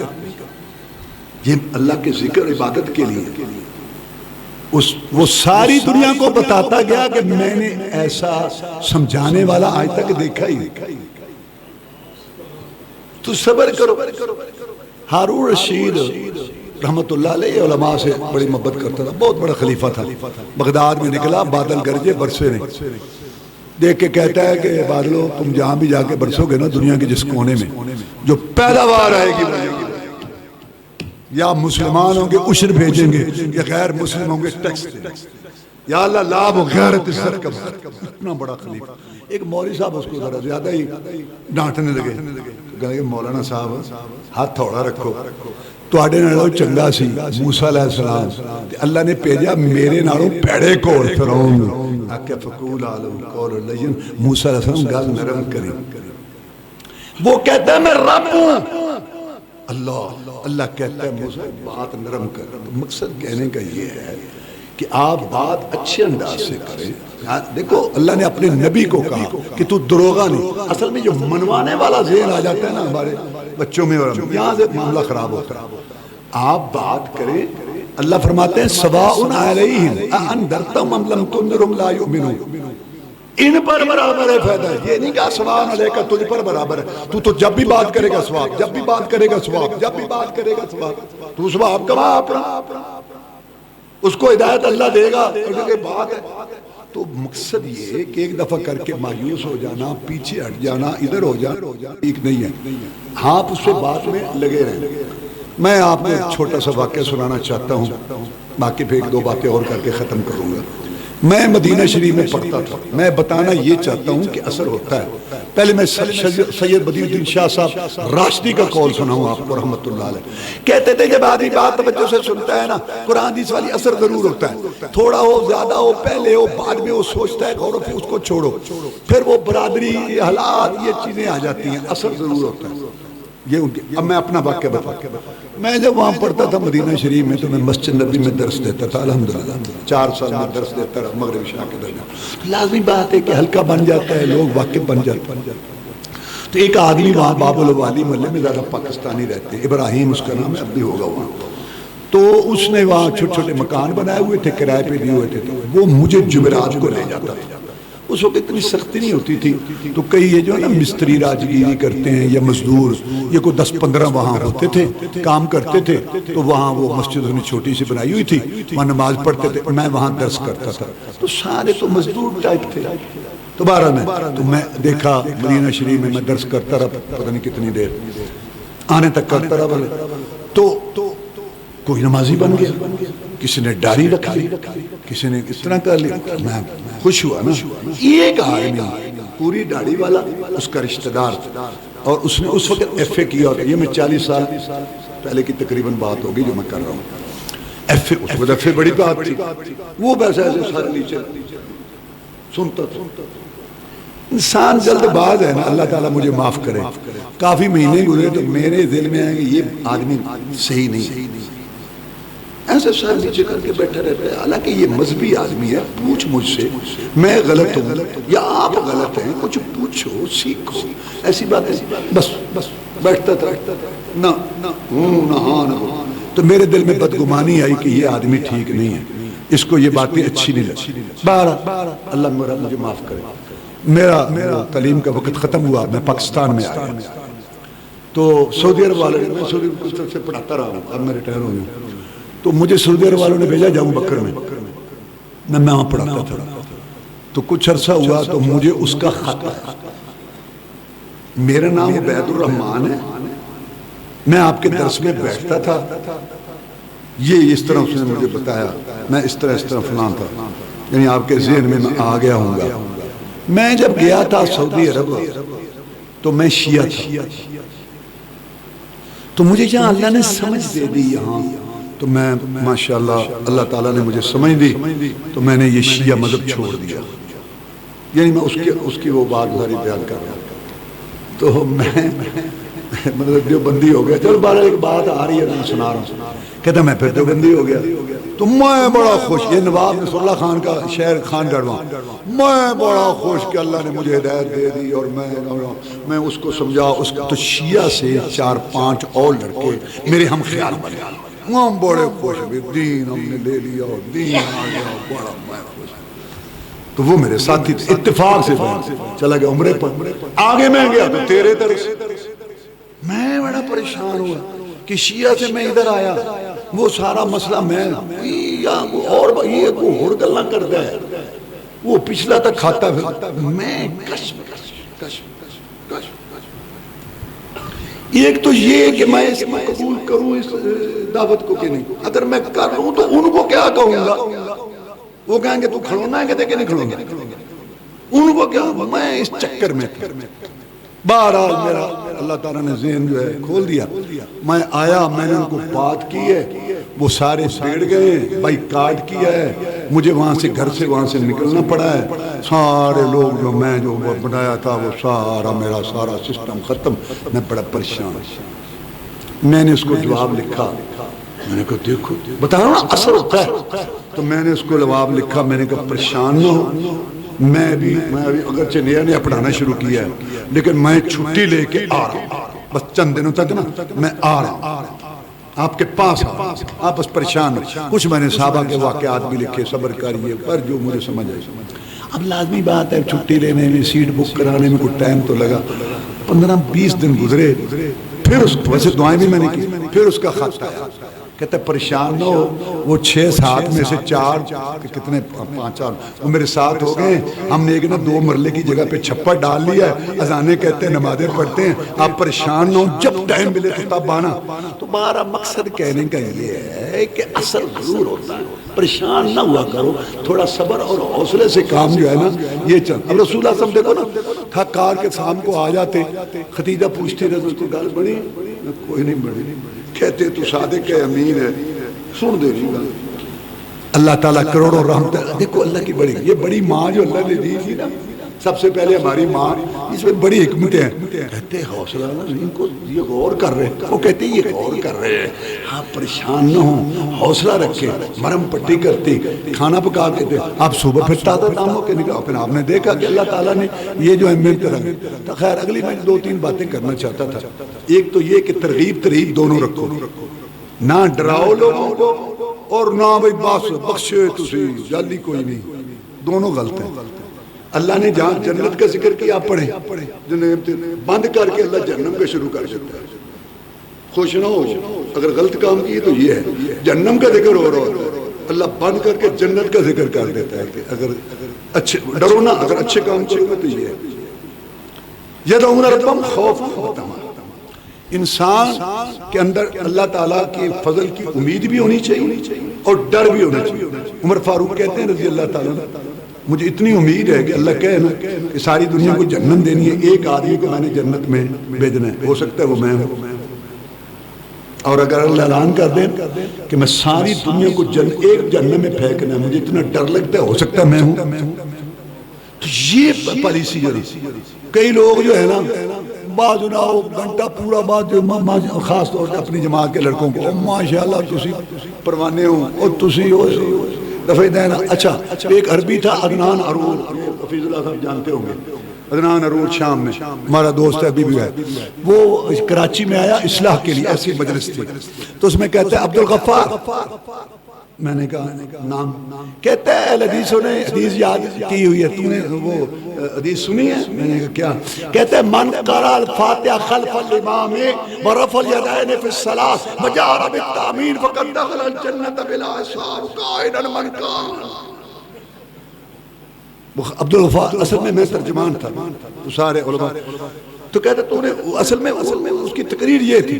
یہ اللہ کے ذکر عبادت کے لیے۔ وہ ساری دنیا کو بتاتا گیا کہ میں نے ایسا سمجھانے والا آج تک دیکھا ہی نہیں، تو صبر کرو۔ ہارون رشید رحمت اللہ علیہ علماء سے بڑی محبت کرتا تھا، بہت بڑا خلیفہ تھا، بغداد میں نکلا، بادل گرجے، برسے نہیں، دیکھ کے کہتا ہے کہ بادلو تم جہاں بھی جا کے برسو گے نا دنیا کے جس کونے میں، جو پیداوار آئے گی یا مسلمان ہوں گے عشر بھیجیں گے یا غیر مسلم ہوں گے ٹیکس دیں گے، یا اللہ لاب و غیرت عزت کا اتنا بڑا خلیفہ۔ ایک مولوی صاحب اس کو ذرا زیادہ ہی ڈانٹنے لگے، کہا کہ مولانا صاحب ہاتھ تھوڑا رکھو، تواڈے نالوں چنگا سی موسیٰ علیہ السلام، اللہ نے بھیجا میرے نالوں پیڑے کول فرعون، آکے فقول عالم قول لین، موسیٰ علیہ السلام گل نرم کریں، وہ کہتا ہے میں رب ہوں، اللہ کہتا ہے موسیٰ بات نرم کر۔ مقصد کہنے کا یہ ہے کہ آپ بات اچھے انداز سے کریں. دیکھو اللہ نے اپنے نبی کو کہا کہ تو دروغہ نہیں. اصل میں جو منوانے والا ذہن آ جاتا ہے نا ہمارے بچوں میں، اور یہاں سے معاملہ خراب ہوتا ہے. آپ بات کریں. اللہ فرماتے ہیں سواء علیہم اانذرتہم ام لم تنذرہم لا یؤمنون. ان پر برابر ہے فائدہ. یہ نہیں کہا سواء علیک تجھ پر برابر ہے. تو جب بھی بات کرے گا ثواب، جب بھی بات کرے گا ثواب، جب بھی بات کرے گا ثواب. تو ثواب کما اپنا، اس کو ہدایت اللہ دے گا. کیونکہ بات ہے تو مقصد یہ کہ ایک دفعہ کر کے مایوس ہو جانا، پیچھے ہٹ جانا، ادھر ہو جانا ٹھیک نہیں ہے. آپ اس سے بات میں لگے رہیں. میں آپ کو چھوٹا سا واقعہ سنانا چاہتا ہوں، باقی پھر ایک دو باتیں اور کر کے ختم کروں گا. میں مدینہ شریف میں پڑھتا تھا. میں بتانا یہ چاہتا ہوں کہ اثر ہوتا ہے. پہلے میں سید بدیع الدین شاہ صاحب راشدی کا قول سناؤں آپ کو رحمۃ اللہ علیہ. کہتے تھے جب آدمی بات توجہ سے سنتا ہے نا، قرآن حدیث والی اثر ضرور ہوتا ہے. تھوڑا ہو، زیادہ ہو، پہلے ہو، بعد میں وہ سوچتا ہے غور و فکر، اس کو چھوڑو. پھر وہ برادری، حالات، یہ چیزیں آ جاتی ہیں، اثر ضرور ہوتا ہے. یہ ان کے. اب میں اپنا واقعہ بتاتا ہوں. میں جب وہاں پڑھتا تھا مدینہ شریف میں تو میں مسجد نبی میں درس دیتا تھا. الحمدللہ 4 سال میں درس دیتا رہا مغرب عشاء کے درمیان. لازمی بات ہے کہ ہلکا بن جاتا ہے، لوگ واقف بن جاتے ہیں. تو ایک آدمی وہاں باب الوالی محلے میں، زیادہ پاکستانی رہتے ہیں، ابراہیم اس کا نام ہے، اب بھی ہوگا وہاں. تو اس نے وہاں چھوٹے چھوٹے مکان بنائے ہوئے تھے، کرائے پہ دیے ہوئے تھے. تو وہ مجھے جمعرات کو لے جاتا تھا. اس وقت اتنی سختی نہیں ہوتی تھی. تو کئی یہ جو ہے نا مستری راجگیری کرتے ہیں یا مزدور، یہ کوئی 10-15 وہاں ہوتے تھے، کام کرتے تھے. تو وہاں وہ مسجد انہیں چھوٹی سی بنائی ہوئی تھی، وہاں نماز پڑھتے تھے. میں وہاں درس کرتا تھا. تو سارے تو مزدور ٹائپ تھے. تو میں دیکھا مدینہ شریف میں درس کرتا رہا، پتہ نہیں کتنی دیر آنے تک کرتا رہا. تو کوئی نمازی بن گیا، کسی نے داڑھی رکھ لی، کسی نے کس طرح کر لی. میں خوش ہوا نا. ایک آدمی پوری داڑھی والا، اس کا رشتہ دار، اور اس نے اس وقت ایف اے کیا. یہ میں 40 سال پہلے کی تقریباً بات ہوگی جو میں کر رہا ہوں. ایف اے، اس وقت ایف اے بڑی بات تھی. وہ ویسے ایسے سارے نیچے سنتا تھا. انسان جلد باز ہے نا، اللہ تعالیٰ مجھے معاف کرے. کافی مہینے گزرے تو میرے دل میں آئے کہ یہ آدمی صحیح نہیں. ایسے سر نیچے کر کے بیٹھا رہتا ہے. حالانکہ یہ مذہبی آدمی ہے. پوچھ مجھ سے، میں غلط ہوں یا آپ غلط ہیں، کچھ پوچھو، سیکھو. ایسی بات ہے. بس بیٹھتا تھا، نہ ہاں نہ. تو میرے دل میں بدگمانی آئی کہ یہ آدمی ٹھیک نہیں ہے، اس کو یہ باتیں اچھی نہیں لگی. بہرحال اللہ مجھے معاف کرے. میرا تعلیم کا وقت ختم ہوا. میں پاکستان میں آیا. تو سعودی عرب والے، میں سعودی عرب سے پڑھاتا رہا ہوں، اب میں ریٹائر ہو گیا. تو مجھے سعودی عرب والوں نے بھیجا جاؤں بکر میں وہاں پڑھاتا تھا. تو کچھ عرصہ ہوا تو مجھے اس کا خط آیا. میرا نام عبید الرحمان ہے، میں آپ کے درس میں بیٹھتا تھا. یہ اس طرح اس نے مجھے بتایا، میں اس طرح فلان تھا. یعنی آپ کے ذہن میں آ گیا ہوں گا. میں جب گیا تھا سعودی عرب تو میں شیعہ تھا. تو مجھے جہاں اللہ نے سمجھ دے دی یہاں، تو میں ماشاءاللہ اللہ تعالیٰ نے مجھے سمجھ دی. تو میں نے یہ شیعہ مذہب چھوڑ دیا. یعنی میں اس کی وہ بات ساری بیان کر رہا ہوں. تو میں مطلب دیوبندی ہو گیا. چلو بارہ ایک بات آ رہی ہے میں سنا رہا ہوں. کہتا میں پھر دیوبندی ہو گیا. تو میں بڑا خوش، یہ نواب نصر اللہ خان کا شہر خان گڑھواں، میں بڑا خوش کہ اللہ نے مجھے ہدایت دے دی. اور میں اس کو سمجھا. اس کو تو شیعہ سے 4-5 اور لڑکے میرے ہم خیال بن گئے. ہم بڑے خوش ہوئے، دین ہم نے لے لیا، دین آ گیا، بڑا میں خوش. تو وہ میرے ساتھی تھے. اتفاق سے چلا گیا عمرے پر. آگے میں گیا تو تیرے درس. میں بڑا پریشان ہوا کہ شیعہ سے میں ادھر آیا. وہ سارا مسئلہ میں اور یہ اور گلا کرتا ہے. وہ پچھلا تک کھاتا پھر میں کش. ایک تو یہ کہ میں اس کو قبول کروں اس دعوت کو کہ نہیں. اگر میں کر لوں تو ان کو کیا کہوں گا؟ وہ کہیں گے تو کھڑونا ہے کہ نہیں کھڑونا. ان کو کیا؟ میں اس چکر میں تھا. بہرحال میرا اللہ تعالیٰ نے ذہن جو ہے کھول دیا. میں آیا، میں نے ان کو بات کی ہے. وہ سارے بیٹھ گئے، بائی کاٹ کیا ہے. مجھے وہاں سے گھر سے وہاں سے نکلنا پڑا ہے. سارے لوگ جو میں جو بنایا تھا وہ سارا میرا سارا سسٹم ختم. میں بڑا پریشان. میں نے اس کو جواب لکھا میں نے کہا دیکھو بتا رہا ہوں اثر ہوتا ہے. تو میں نے اس کو جواب لکھا, میں نے کہا پریشان نہ ہو, میں بھی اگرچہ نیا پڑھانا شروع کیا ہے لیکن میں چھٹی لے کے آ رہا ہوں, بس چند دنوں تک نا میں آ رہا ہوں آپ کے پاس, آپ بس پریشان ہو. کچھ میں نے صحابہ کے واقعات بھی لکھے, صبر کریے, پر جو مجھے سمجھ آئی. اب لازمی بات ہے چھٹی لینے میں, سیٹ بک کرانے میں کوئی ٹائم تو لگا. 15-20 دن گزرے, پھر اس ویسے دعائیں بھی میں نے کی, پھر اس کا خط آیا, کہتا ہے پریشان نہ ہو, وہ 6-7 میں سے 4 کتنے 5 وہ میرے ساتھ ہو گئے. ہم نے ایک نا 2 مرلے کی جگہ پہ چھپر ڈال لیا ہے, اذانیں کہتے ہیں, نمازیں پڑھتے ہیں. آپ پریشان نہ ہو, جب ٹائم ملے تو تب آنا. تو ہمارا مقصد کہنے کا یہ ہے کہ اثر ضرور ہوتا ہے, پریشان نہ ہوا کرو, تھوڑا صبر اور حوصلے سے کام جو ہے نا یہ چل. اب رسول اللہ صلی اللہ علیہ وسلم دیکھو نا, تھک کار کے شام کو آ جاتے, خدیجہ پوچھتی رہتی اس کو گل بڑی, کوئی نہیں بڑی, کہتے تو صادق ہے, امین ہے, سن دے رہی گل. اللہ تعالیٰ کروڑوں رحمت. دیکھو اللہ کی بڑی, یہ بڑی ماں جو اللہ نے دی تھی نا, سب سے پہلے ہماری ماں, اس میں بڑی حکمتیں ہیں. کہتے حوصلہ نا, ان کو یہ غور کر رہے ہیں, وہ کہتے یہ غور کر رہے ہیں, آپ پریشان نہ ہوں, حوصلہ رکھیں. مرم پٹی کرتی, کھانا پکا کے دے, آپ صبح پھر تازہ کام ہو کے نکلا. پھر آپ نے دیکھا کہ اللہ تعالیٰ نے یہ جو اہمیت رکھی. تو خیر اگلی میں 2-3 باتیں کرنا چاہتا تھا. ایک تو یہ کہ ترغیب دونوں رکھو, نہ ڈراؤ لوگوں کو اور نہ بھائی بس بخشے تسی, جلدی کوئی نہیں, دونوں غلط ہیں. اللہ نے جہاں جنت کا ذکر کیا آپ پڑھیں, بند کر کے اللہ جہنم کا شروع کر دیتا ہے. خوش نہ ہو اگر غلط کام کیے تو یہ ہے, جہنم کا ذکر ہو رہا ہے, اللہ بند کر کے جنت کا ذکر کر دیتا ہے کہ اگر اچھے ڈرو نا, اگر اچھے کام کرو گے تو یہ ہے. یدعون ربهم خوفا وطمعا. انسان کے اندر اللہ تعالیٰ کی فضل کی امید بھی ہونی چاہیے اور ڈر بھی ہونا چاہیے. عمر فاروق کہتے ہیں رضی اللہ تعالیٰ, مجھے اتنی امید ہے کہ اللہ کہے نا کہ ساری دنیا کو جنت دینی ہے, ایک آدمی کو میں نے جنت میں بھیجنا ہے, ہو سکتا ہے وہ میں ہوں. اور اگر اللہ اعلان کر دیں کہ میں ساری دنیا کو ایک جنت میں پھینکنا ہے, مجھے اتنا ڈر لگتا ہے, ہو سکتا ہے میں ہوں. تو یہ پالیسی ہے. کئی لوگ جو ہے نا بعض نہ ہو گھنٹہ پورا بعد خاص طور پہ اپنی جماعت کے لڑکوں کو, ماشاءاللہ تسی پروانے ہو اور تسی ہو دفعہ دینا. اچھا ایک عربی تھا عدنان ارور, حفیظ اللہ صاحب جانتے ہوں گے, عدنان ارور شام میں ہمارا دوست ہے, ابھی بھی ہے, وہ کراچی میں آیا اصلاح کے لیے, ایسی مجلس تھی. تو اس میں کہتے ہیں عبدالغفار. میں نے کہا نام. کہتے ہیں حدیثوں نے حدیث یاد کی ہوئی ہے, تو نے وہ حدیث سنی ہے؟ میں نے کہا کیا؟ کہتے ہیں من قرأ الفاتحہ خلف الامام ورفع الیدین فی الصلاۃ وجہر بالتأمین فقد دخل الجنۃ بلا حساب کائنا من کان. عبدالغفار اصل میں ترجمان تھا, تو سارے علماء تو کہتے تو نے اصل میں اس کی تقریر یہ تھی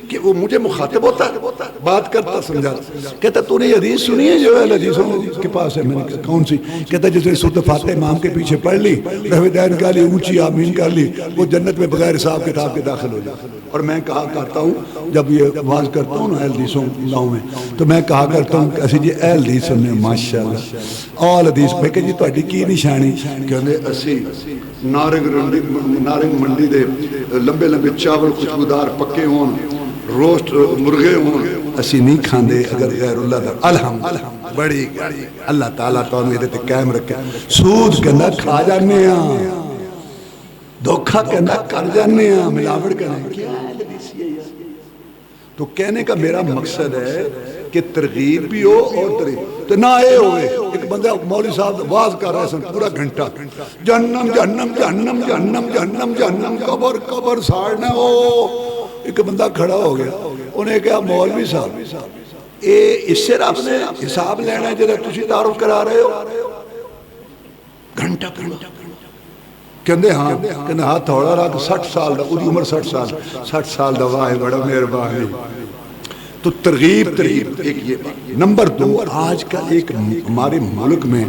کہ وہ مجھے مخاطب ہوتا ہے, بات کرتا, سمجھاتا. کہتا تو نے یہ حدیث سنی ہے جو ہے حدیثوں کے پاس ہے؟ میں نے کہا کون سی؟ کہتا جس نے سورۃ فاتحہ امام کے پیچھے پڑھ لی, رفع دین کر لی, اونچی آمین کر لی, وہ جنت میں بغیر حساب کتاب کے داخل ہو جائے. اور میں کہا کرتا ہوں جب یہ آواز کرتا ہوں نا اہل حدیثوں گاؤں میں, تو میں کہا کرتا ہوں کہ اسی جی اہل حدیث سننے ماشاءاللہ آل حدیث. میں کہ جی تہاڈی کی نشانی؟ کہندے اسی نارنگ منڈی دے لمبے لمبے چاول خوشبودار پکے ہون, روسٹ مرغے ہون, اسی نہیں کھاندے اگر غیر اللہ دا. الحمد بڑی اللہ تعالیٰ تانوں یہ تے قائم رکھے. سود کہندا کھا جانے ہاں, دھوکھا کہندا کر جانے ہاں, ملاوٹ کرنے. کیا تو کہنے کا میرا مقصد ہے کہ ترغیب بھی ہو اور ترغیب تو نہ اے ہوئے. ایک بندہ مولوی صاحب واز کر رہے سن پورا گھنٹہ, جہنم جہنم جہنم جہنم جہنم جہنم, قبر قبر ساڑنا. ہو ایک بندہ کھڑا ہو گیا, انہیں کہا مولوی صاحب اس سے آپ نے حساب لینا ہے جب تسی تعارف کرا رہے ہو؟ گھنٹہ گھنٹہ کہندے ہاں, کہندے ہاتھ تھوڑا رہا کہ 60 سال دا, اُدھی عمر 60 سال دا, واہ بڑا مہربانی. تو ترغیب ایک یہ بات. نمبر 2, آج کا ایک ہمارے ملک میں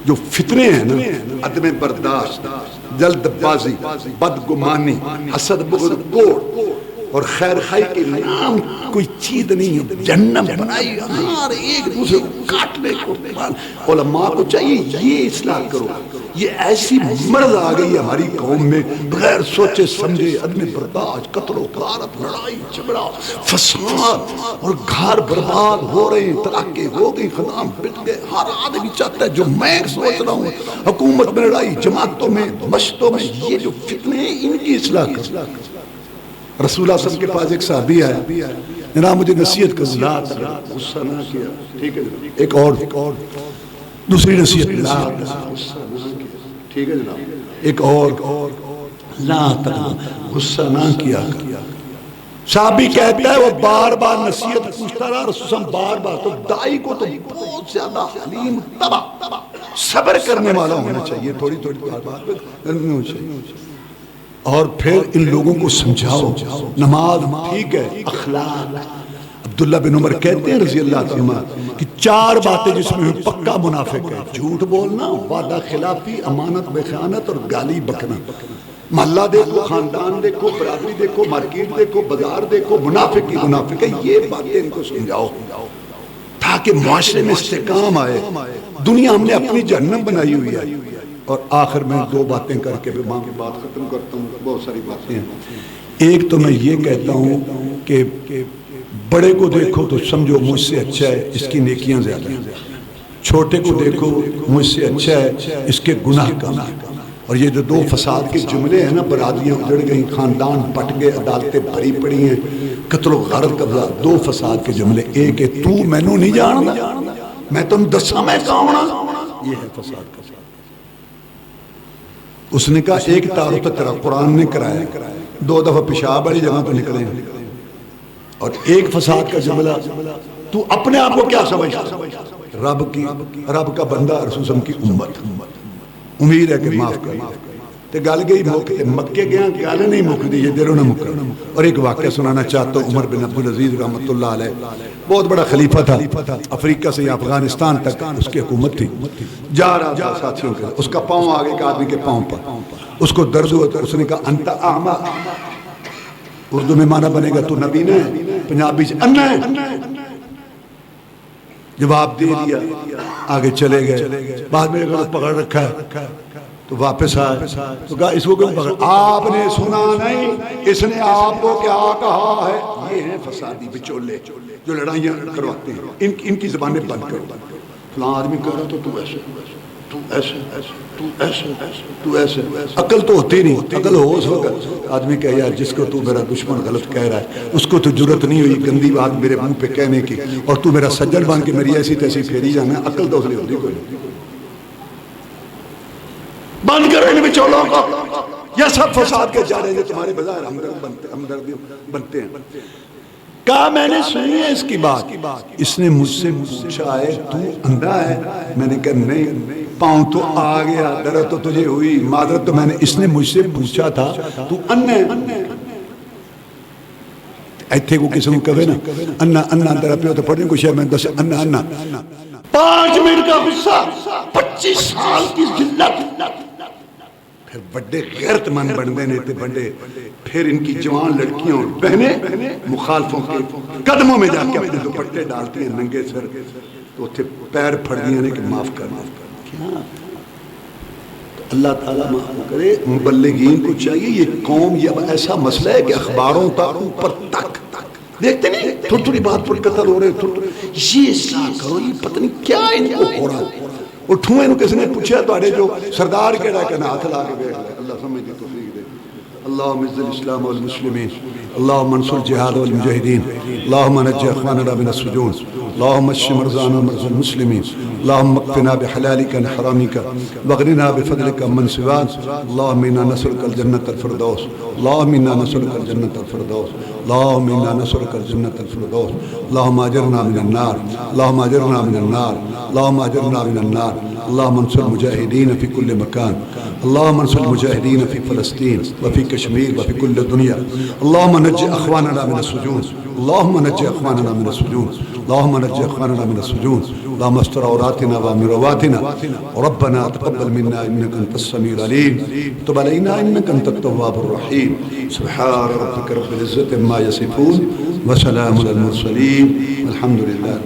جو فتنے ہیں نا, عدم برداشت, جلد بازی, بدگمانی, حسد بغض, کوڑ, اور خیر خائی کے نام کوئی چیز نہیں، جہنم بنائی ہر ایک دوسرے کو کاٹنے کو۔ علماء کو چاہیے یہ اصلاح کرو۔ یہ ایسی مرض آ گئی ہماری قوم میں، بغیر سوچے سمجھے عدم برداشت، قتل و غارت، لڑائی جھگڑا، فساد، اور گھر برباد ہو رہے ہیں، طلاقیں ہو گئی، خدام بٹ گئے۔ ہر آدمی چاہتا ہے جو میں سوچ رہا ہوں، حکومت میں لڑائی، جماعتوں میں، مسجدوں میں، یہ جو فتنے ہیں ان کی اصلاح کرو۔ رسول اللہ صلی اللہ علیہ وسلم کے پاس ایک صحابی آیا، جناب مجھے نصیحت کر، لا غصہ نہ کیا، ٹھیک ہے جناب، ایک اور دوسری نصیحت، لا غصہ نہ کیا، ٹھیک ہے جناب، ایک اور، لا تغضب، غصہ نہ کیا۔ صحابی کہتا ہے وہ بار بار نصیحت پوچھتا رہا، رسول اللہ بار بار، تو دائی کو تو بہت زیادہ حلیم، صبر کرنے والا ہونا چاہیے، تھوڑی تھوڑی بار بار کرنی ہونا چاہیے۔ اور پھر ان لوگوں کو سمجھاؤ، نماز ٹھیک ہے، اخلاق۔ عبداللہ بن عمر کہتے ہیں رضی اللہ عنہ کہ 4 باتیں جس میں پکا منافق ہے: جھوٹ بولنا، وعدہ خلافی، امانت بے خیانت، اور گالی بکنا۔ محلہ دیکھو، خاندان دیکھو، برادری دیکھو، مارکیٹ دیکھو، بازار دیکھو، منافق ہی منافق ہے۔ یہ باتیں ان کو سمجھاؤ تاکہ معاشرے میں استحکام آئے۔ دنیا ہم نے اپنی جہنم بنائی ہوئی ہے۔ اور آخر میں 2 باتیں کر کے بھی ماں کی بات ختم کرتا ہوں، بہت ساری باتیں ہیں۔ ایک تو میں یہ کہتا ہوں کہ بڑے کو دیکھو تو سمجھو مجھ سے اچھا ہے، اس کی نیکیاں زیادہ ہیں۔ چھوٹے کو دیکھو مجھ سے اچھا ہے، اس کے گناہ کم ہیں۔ اور یہ جو 2 فساد کے جملے ہیں نا، برادریاں اجڑ گئیں، خاندان پٹ گئے، عدالتیں بھری پڑی ہیں، قتل و غارت کا 2 فساد کے جملے۔ ایک ہے تو مینوں نہیں جاندا، میں تم دساں میں کون ہاں، یہ ہے فساد کا۔ اس نے کہا ایک تعارف تو تیرا قرآن نے کرایا، 2 دفعہ پیشاب والی جگہ تو نکلے ہیں۔ اور ایک فساد کا جملہ، تو اپنے آپ کو کیا سمجھتا؟ رب کا بندہ، رسول صلی اللہ علیہ وسلم کی امت، امید ہے کہ معاف کر۔ تے گل گئی مکے گیا، گل نہیں مک دی، یہ دلوں نہ مکا۔ اور ایک واقعہ سنانا چاہتا ہوں، عمر بن عبدالعزیز رحمۃ اللہ علیہ، بہت بڑا خلیفہ تھا، افریقہ سے افغانستان تک اس کی حکومت تھی۔ جا رہا تھا ساتھیوں کے، اس کا پاؤں آگے ایک آدمی کے پاؤں پر، اس کو درد ہوا تھا، اس نے کہا انت اعمی، اردو میں معنی بنے گا تو نبی نے، پنجابی سے انا ہے۔ جواب دے دیا، آگے چلے گئے۔ بعد میں پکڑ رکھا ہے تو واپس آئے تو کہا اس کو کیوں پکڑ؟ آپ نے سنا نہیں، اس نے آپ کو کیا کہا ہے؟ یہ ہیں فسادی بچولے جو لڑائیاں کرواتے ہیں، ان کی زبانیں بند کرو۔ فلاں آدمی کہہ رہا تو ایسے، تو ایسے، تو ایسے، تو ایسے۔ عقل تو ہوتی نہیں، عقل ہو اس وقت آدمی کہے یار جس کو تو میرا دشمن غلط کہہ رہا ہے، اس کو تو جرت نہیں ہوئی گندی بات میرے منہ پہ کہنے کی، اور تو میرا سجن بن کے میری ایسی تیسی پھیری جانا۔ عقل تو اس لیے ہوتی کوئی نہیں۔ بند کرو ان بچولوں کو، یہ سب فساد کے جا رہے ہیں، تمہارے بظاہر ہمدرد بنتے ہیں۔ کہا میں نے سنی ہے اس کی بات، اس نے مجھ سے پوچھا ہے تو اندھا ہے؟ میں نے کہا نہیں، پاؤں تو آ گیا، درد تو تجھے ہوئی، معذرت تو میں نے، اس نے مجھ سے پوچھا تھا تو انا ہے؟ ایتھے کو کسی کو کہے نا انا انا تیرا پیو تو پڑھنے کو شاید میں دس انا انا 5 منٹ کا غصہ، 25 سال کی ذلت، پھر بڑے غیرت مند بندے نے تے بڑے، پھر ان کی جوان لڑکیاں اور بہنیں مخالفوں کے قدموں میں جا کے اپنے دوپٹے ڈالتی ہیں ننگے سر، تو اتنے پیر پھڑ دیا نے کہ معاف کرنا۔ اللہ تعالیٰ معاف کرے۔ مبلغین کو چاہیے، یہ قوم یہ ایسا مسئلہ ہے کہ اخباروں تک اوپر تک دیکھتے نہیں، تھوڑی تھوڑی بات پر قتل ہو رہے ہیں، یہ اصلاح کرو، یہ پتہ نہیں کیا ان کو ہو رہا ہے۔ اٹھوں انہوں کسی نے پوچھا تو جو سردار کہہ کہنا ہاتھ لا کے بیٹھ لے، اللہ سمجھ دی توفیق دے۔ اللہم اعز الاسلام والمسلمین، اللہم انصر الجہاد والمجاہدین، اللہم نجی اخواننا من السجون، اللہم اشف مرضانا ومرضى المسلمین، اللہم اکفنا بحلالک عن حرامک واغننا بفضلک عمن سواک، اللہم انا نسألک الجنة الفردوس، اللہم انا نسألک الجنة الفردوس، اللہم انا نسألک الجنة الفردوس، اللہم اجرنا من النار، اللہم اجرنا من النار، اللہم اجرنا من النار، اللہم انصر المجاہدین فی کل مکان، اللہم انصر المجاہدین فی فلسطین وفی کشمیر وفی کل دنیا، اللہم نجی اخواننا من السجون، اللهم نجي اخواننا من السجون، اللهم نجي اخواننا من السجون، اللهم استر عوراتنا وامن رواتنا، ربنا تقبل منا انك انت السميع العليم، تب علينا انك انت التواب الرحيم. سبحان ربك رب العزة عما يصفون وسلام على المرسلين، الحمد لله.